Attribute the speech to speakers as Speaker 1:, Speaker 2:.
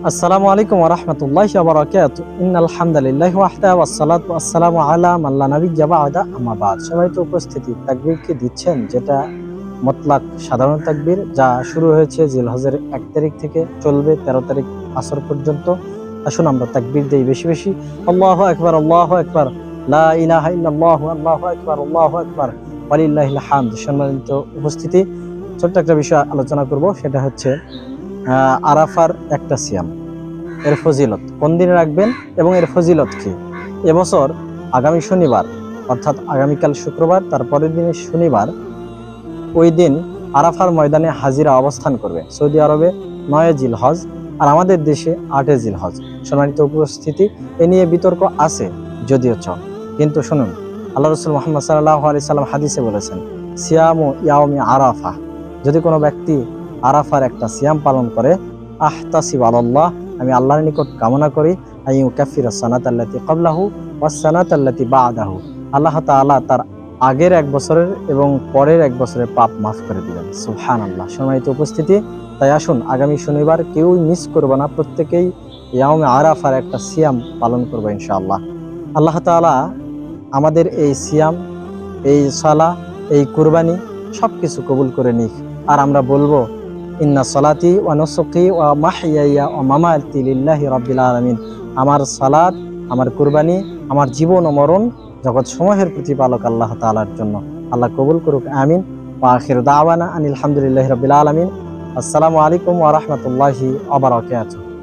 Speaker 1: আসসালামু আলাইকুম ওয়া রাহমাতুল্লাহি ওয়া বারাকাতুহু। ইন্নাল হামদালিল্লাহি ওয়াহদাহু ওয়াসসালাতু ওয়াসসালামু আলা মান লা নাবিয়্যা বা'দা, আম্মা বা'দ। সবাই তো উপস্থিতি তাকবীর কি দিচ্ছেন, যেটা মুতলাক সাধারণ তাকবীর, যা শুরু হয়েছে জিলহজের 1 তারিখ থেকে চলবে 13 তারিখ আসর পর্যন্ত। আসুন আমরা তাকবীর দেই বেশি বেশি। আল্লাহু আকবার, আল্লাহু আকবার, লা ইলাহা ইল্লাল্লাহু, আল্লাহু আকবার, আল্লাহু আকবার, ওয়ালিল্লাহিল হামদ। সম্মানিত উপস্থিতি, ছোট্ট একটা বিষয় আলোচনা করব, সেটা হচ্ছে আরাফার একটা সিয়াম, এর ফজিলত কোন দিনে রাখবেন এবং এর ফজিলত কি। এবছর আগামী শনিবার, অর্থাৎ আগামীকাল শুক্রবার, তারপরের দিনে শনিবার, ওই দিন আরাফার ময়দানে হাজিরা অবস্থান করবে। সৌদি আরবে 9 জিলহজ আর আমাদের দেশে 8 জিলহজ। সম্মানিত উপস্থিতি, এ নিয়ে বিতর্ক আছে যদিও কিন্তু শুনুন, আল্লাহ রাসূল মুহাম্মদ সাল্লাল্লাহু আলাইহি সাল্লাম হাদিসে বলেছেন, সিয়ামু ইয়াউমি আরাফা, যদি কোনো ব্যক্তি আরাফার একটা সিয়াম পালন করে, আহতাসিবু আলাল্লাহ, আমি আল্লাহর নিকট কামনা করি, আইয়ুকাফিরা সানাতাল্লাতী ক্বাবলাহু ওয়াস সানাতাল্লাতী বা'দাহু, আল্লাহ তাআলা তার আগের 1 বছরের এবং পরের 1 বছরের পাপ মাফ করে দিবেন। সুবহানাল্লাহ। সম্মানিত উপস্থিতি, তাই আসুন আগামী শনিবার কেউই মিস করব না, প্রত্যেকেই ইয়াউমে আরাফার একটা সিয়াম পালন করবো ইনশাআল্লাহ। আল্লাহ তাআলা আমাদের এই সিয়াম, এই সালাহ, এই কুরবানি সবকিছু কবুল করে নিক। আর আমরা বলবো, ইন্না সলাতি ওয়া নুসুকি ওয়া মাহইয়ায়া ওয়া মামাতি লিল্লাহি রাব্বিল আলামিন, আমার সালাত, আমার কুরবানি, আমার জীবন ও মরণ জগৎ সমূহের প্রতিপালক আল্লাহ তাআলার জন্য। আল্লাহ কবুল করুক, আমিন। ওয়া আখিরু দাওয়ানা আনিল হামদুলিল্লাহি রাব্বিল আলামিন। আসসালামু আলাইকুম ওয়া রাহমাতুল্লাহি ওয়া বারাকাতুহু।